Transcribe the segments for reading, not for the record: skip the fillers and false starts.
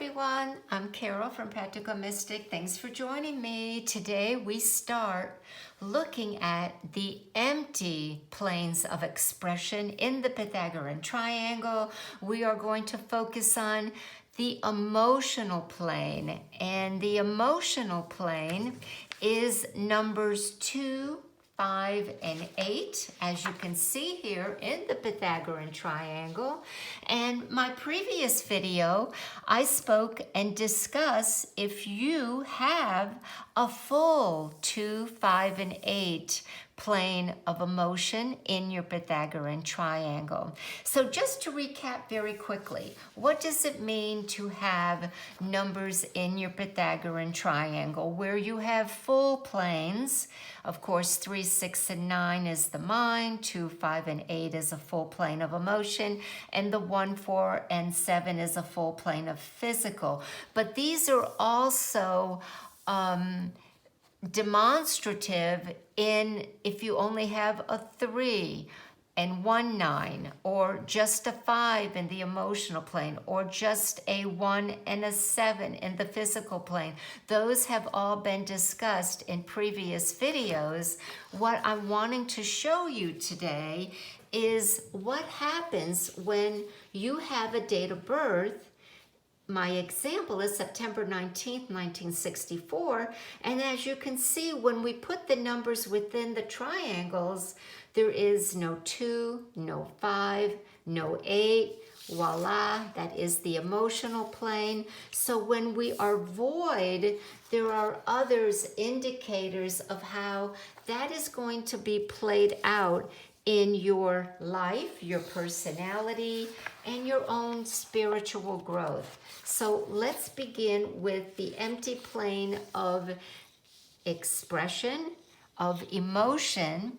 everyone, I'm Carol from Practical Mystic. Thanks for joining me. Today we start looking at the empty planes of expression in the Pythagorean Triangle. We are going to focus on the emotional plane, and the emotional plane is numbers 2, 5, and 8, as you can see here in the Pythagorean Triangle. And my previous video, I spoke and discussed if you have a full 2, 5, and 8 plane of emotion in your Pythagorean Triangle. So just to recap very quickly, what does it mean to have numbers in your Pythagorean Triangle where you have full planes? Of course, 3, 6, and 9 is the mind, 2, 5, and 8 is a full plane of emotion, and the 1, 4, and 7 is a full plane of physical. But these are also demonstrative in if you only have a 3 and 1, 9, or just a 5 in the emotional plane, or just a 1 and a 7 in the physical plane. Those have all been discussed in previous videos. What I'm wanting to show you today is what happens when you have a date of birth. My example is September 19th, 1964. And as you can see, when we put the numbers within the triangles, there is no 2, no 5, no 8. Voila, that is the emotional plane. So when we are void, there are others indicators of how that is going to be played out in your life, your personality, and your own spiritual growth. So let's begin with the empty plane of expression, of emotion,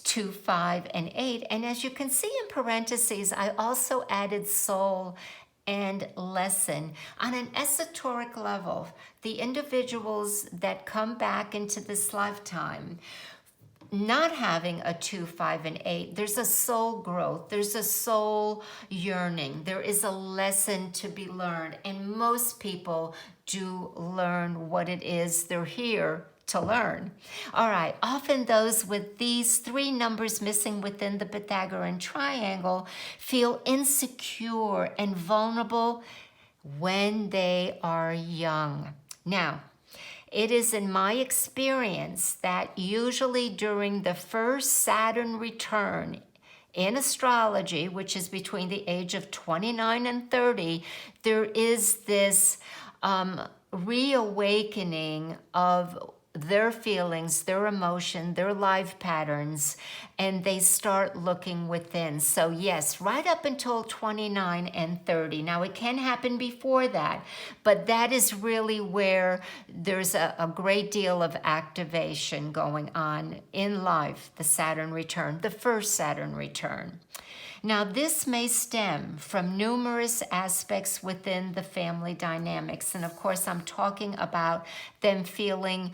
2, 5, and 8. And as you can see in parentheses, I also added soul and lesson. On an esoteric level, the individuals that come back into this lifetime not having a 2, 5, and 8, there's a soul growth, there's a soul yearning, there is a lesson to be learned, and most people do learn what it is they're here to learn. All right, often those with these 3 numbers missing within the Pythagorean Triangle feel insecure and vulnerable when they are young. Now, it is in my experience that usually during the first Saturn return in astrology, which is between the age of 29 and 30, there is this reawakening of their feelings, their emotion, their life patterns, and they start looking within. So yes, right up until 29 and 30. Now it can happen before that, but that is really where there's a great deal of activation going on in life, the Saturn return, the first Saturn return. Now, this may stem from numerous aspects within the family dynamics. And of course, I'm talking about them feeling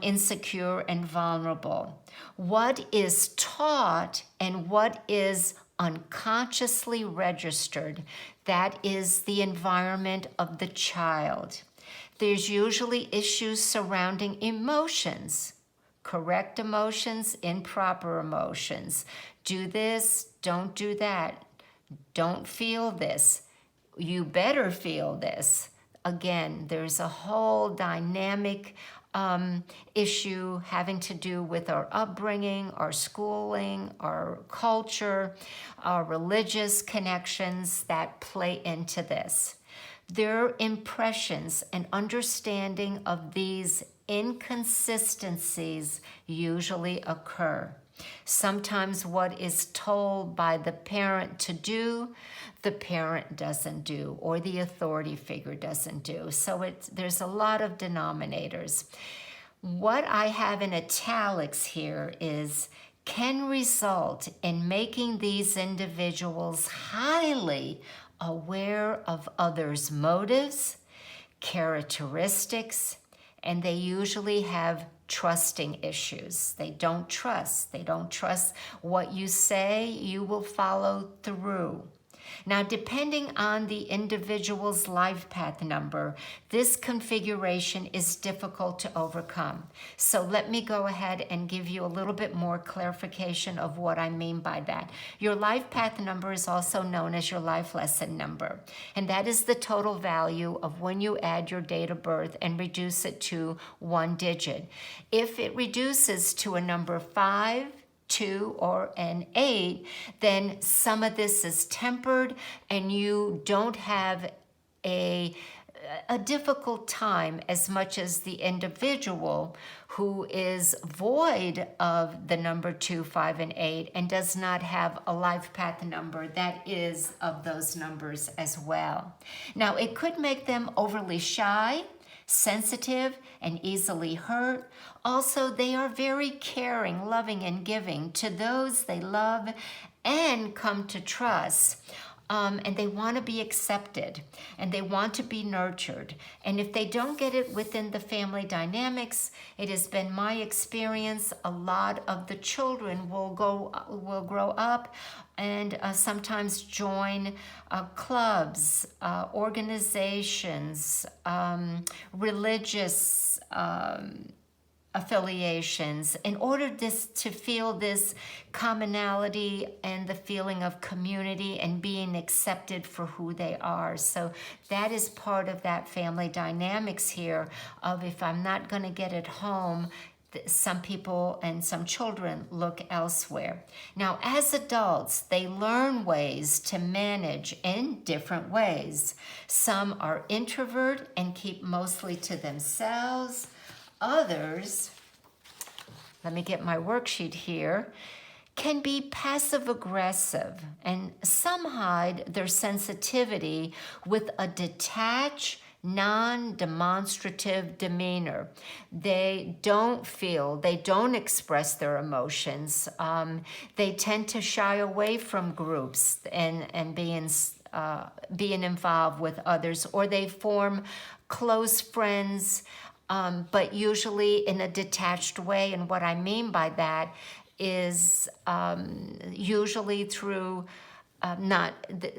insecure and vulnerable. What is taught and what is unconsciously registered, that is the environment of the child. There's usually issues surrounding emotions. Correct emotions, improper emotions. Do this, don't do that. Don't feel this. You better feel this. Again, there's a whole dynamic issue having to do with our upbringing, our schooling, our culture, our religious connections that play into this. Their impressions and understanding of these inconsistencies usually occur. Sometimes what is told by the parent to do, the parent doesn't do, or the authority figure doesn't do. So there's a lot of denominators. What I have in italics here is can result in making these individuals highly aware of others' motives, characteristics, and they usually have trusting issues. They don't trust. They don't trust what you say you will follow through. Now, depending on the individual's life path number, this configuration is difficult to overcome. So let me go ahead and give you a little bit more clarification of what I mean by that. Your life path number is also known as your life lesson number, and that is the total value of when you add your date of birth and reduce it to one digit. If it reduces to a number 5, 2, or an 8, then some of this is tempered and you don't have a difficult time as much as the individual who is void of the number 2, 5, and 8 and does not have a life path number that is of those numbers as well. Now, it could make them overly shy, sensitive, and easily hurt. Also, they are very caring, loving, and giving to those they love and come to trust. And they want to be accepted and they want to be nurtured. And if they don't get it within the family dynamics, it has been my experience, a lot of the children will grow up and sometimes join clubs, organizations, religious affiliations in order to feel this commonality and the feeling of community and being accepted for who they are. So that is part of that family dynamics here of if I'm not going to get it home, some people and some children look elsewhere. Now, as adults, they learn ways to manage in different ways. Some are introvert and keep mostly to themselves. Others, let me get my worksheet here, can be passive-aggressive, and some hide their sensitivity with a detached, non-demonstrative demeanor. They don't feel, they don't express their emotions. They tend to shy away from groups and being involved with others, or they form close friends, but usually in a detached way. And what I mean by that is usually through not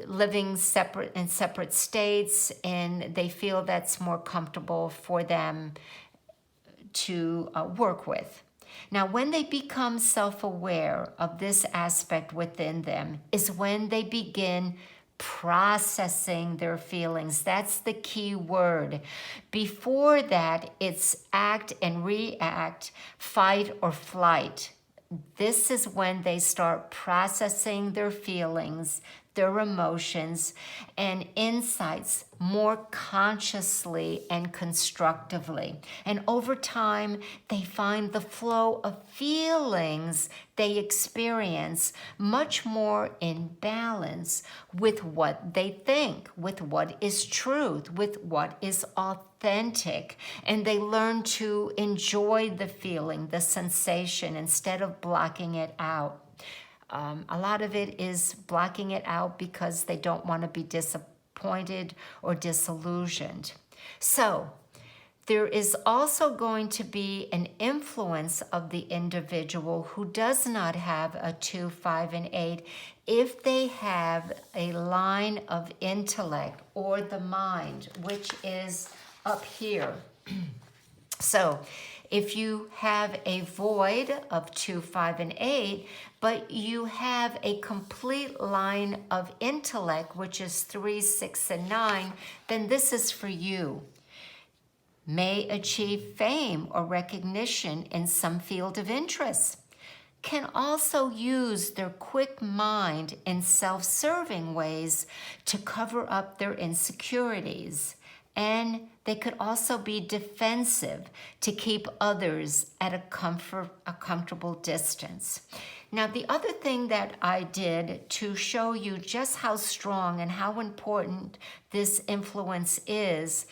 living separate in separate states, and they feel that's more comfortable for them to work with. Now, when they become self-aware of this aspect within them is when they begin processing their feelings. That's the key word. Before that, it's act and react, fight or flight. This is when they start processing their feelings, their emotions, and insights more consciously and constructively. And over time, they find the flow of feelings they experience much more in balance with what they think, with what is truth, with what is authentic. And they learn to enjoy the feeling, the sensation, instead of blocking it out. A lot of it is blocking it out because they don't want to be disappointed or disillusioned. So there is also going to be an influence of the individual who does not have a 2, 5, and 8 if they have a line of intellect or the mind, which is up here. So if you have a void of 2, 5, and 8, but you have a complete line of intellect, which is 3, 6, and 9, then this is for you. May achieve fame or recognition in some field of interest. Can also use their quick mind in self-serving ways to cover up their insecurities. And they could also be defensive to keep others at a comfortable distance. Now, the other thing that I did to show you just how strong and how important this influence is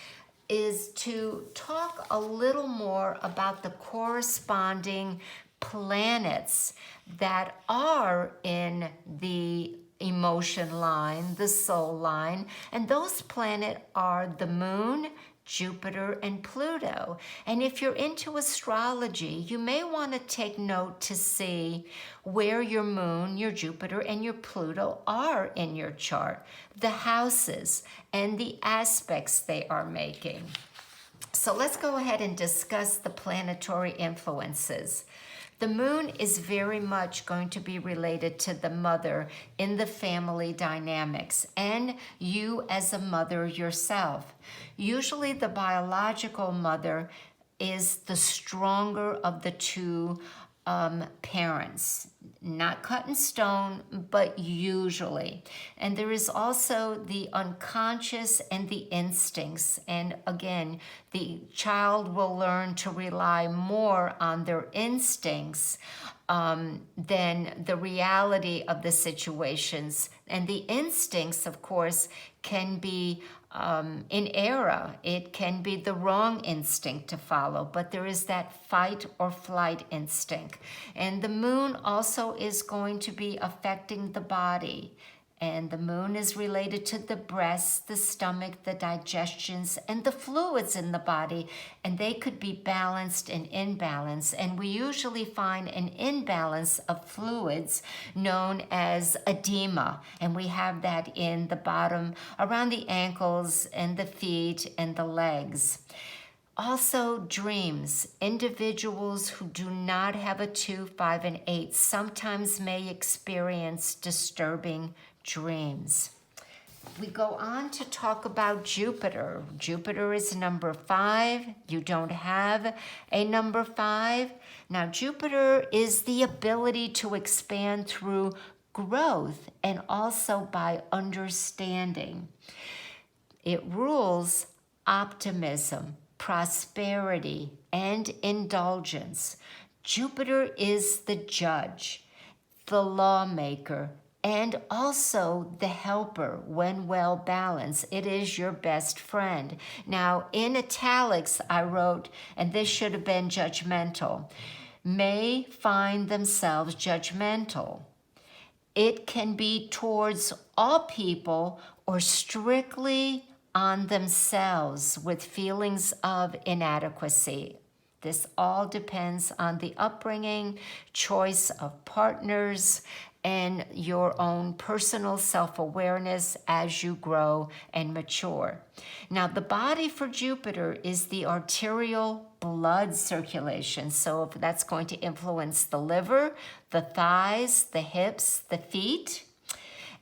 to talk a little more about the corresponding planets that are in the emotion line, the soul line, and those planets are the moon, Jupiter and Pluto. And if you're into astrology, you may want to take note to see where your moon, your Jupiter, and your Pluto are in your chart, the houses, and the aspects they are making. So let's go ahead and discuss the planetary influences. The moon is very much going to be related to the mother in the family dynamics and you as a mother yourself. Usually the biological mother is the stronger of the two parents. Not cut in stone, but usually. And there is also the unconscious and the instincts. And again, the child will learn to rely more on their instincts than the reality of the situations. And the instincts, of course, can be in error. It can be the wrong instinct to follow, but there is that fight or flight instinct. And the moon also is going to be affecting the body. And the moon is related to the breast, the stomach, the digestions, and the fluids in the body. And they could be balanced and imbalanced. And we usually find an imbalance of fluids known as edema. And we have that in the bottom, around the ankles and the feet and the legs. Also, dreams. Individuals who do not have a 2, 5, and 8 sometimes may experience disturbing dreams. We go on to talk about Jupiter. Jupiter is number 5. You don't have a number 5. Now, Jupiter is the ability to expand through growth and also by understanding. It rules optimism, prosperity, and indulgence. Jupiter is the judge, the lawmaker, and also the helper when well balanced. It is your best friend. Now, in italics, I wrote, and this should have been judgmental, may find themselves judgmental. It can be towards all people or strictly on themselves with feelings of inadequacy. This all depends on the upbringing, choice of partners, and your own personal self-awareness as you grow and mature. Now, the body for Jupiter is the arterial blood circulation. So that's going to influence the liver, the thighs, the hips, the feet,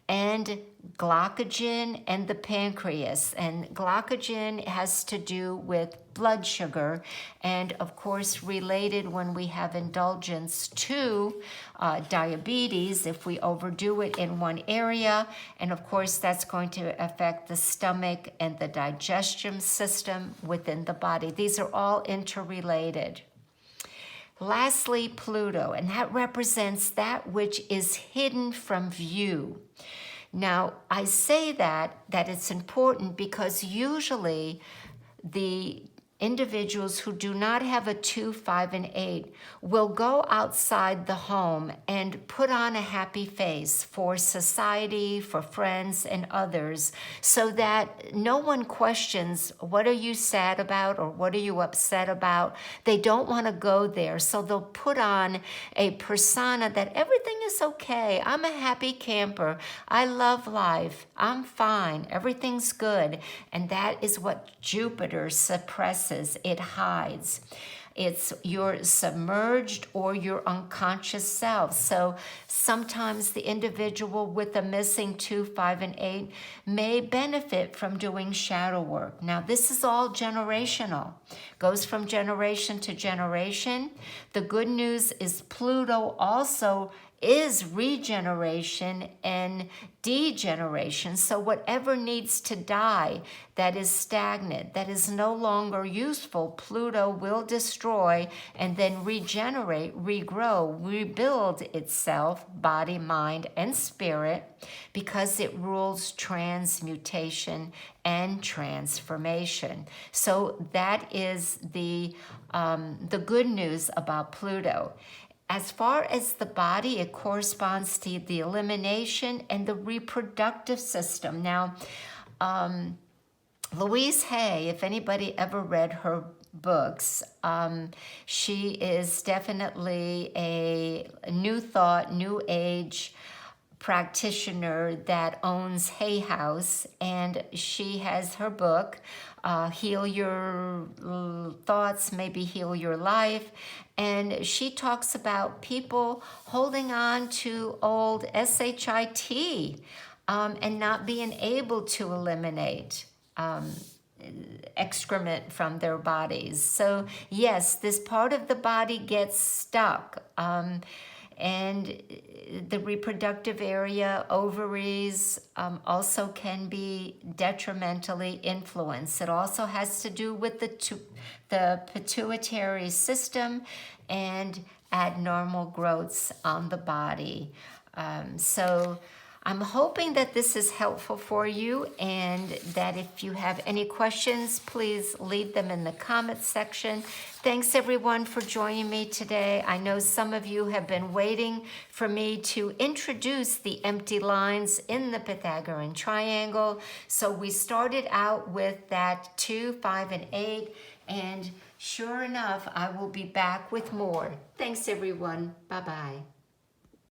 and glycogen and the pancreas. And glycogen has to do with blood sugar and, of course, related when we have indulgence to diabetes if we overdo it in one area. And, of course, that's going to affect the stomach and the digestion system within the body. These are all interrelated. Lastly, Pluto, and that represents that which is hidden from view. Now, I say that it's important because usually the individuals who do not have a 2, 5, and 8 will go outside the home and put on a happy face for society, for friends, and others, so that no one questions, what are you sad about or what are you upset about? They don't want to go there, so they'll put on a persona that everything is okay. I'm a happy camper. I love life. I'm fine. Everything's good. And that is what Jupiter suppresses. It hides. It's your submerged or your unconscious self. So sometimes the individual with a missing 2, 5, and 8 may benefit from doing shadow work. Now, this is all generational. Goes from generation to generation. The good news is Pluto also is regeneration and degeneration. So whatever needs to die that is stagnant, that is no longer useful, Pluto will destroy and then regenerate, regrow, rebuild itself, body, mind, and spirit, because it rules transmutation and transformation. So that is the good news about Pluto. As far as the body, it corresponds to the elimination and the reproductive system. Now, Louise Hay, if anybody ever read her books, she is definitely a new thought, new age practitioner that owns Hay House, and she has her book, Heal Your Thoughts, Maybe Heal Your Life, and she talks about people holding on to old SHIT and not being able to eliminate excrement from their bodies. So yes, this part of the body gets stuck. And the reproductive area, ovaries, also can be detrimentally influenced. It also has to do with the pituitary system and abnormal growths on the body. So I'm hoping that this is helpful for you, and that if you have any questions, please leave them in the comments section. Thanks everyone for joining me today. I know some of you have been waiting for me to introduce the empty lines in the Pythagorean triangle. So we started out with that 2, 5, and 8, and sure enough, I will be back with more. Thanks everyone. Bye-bye.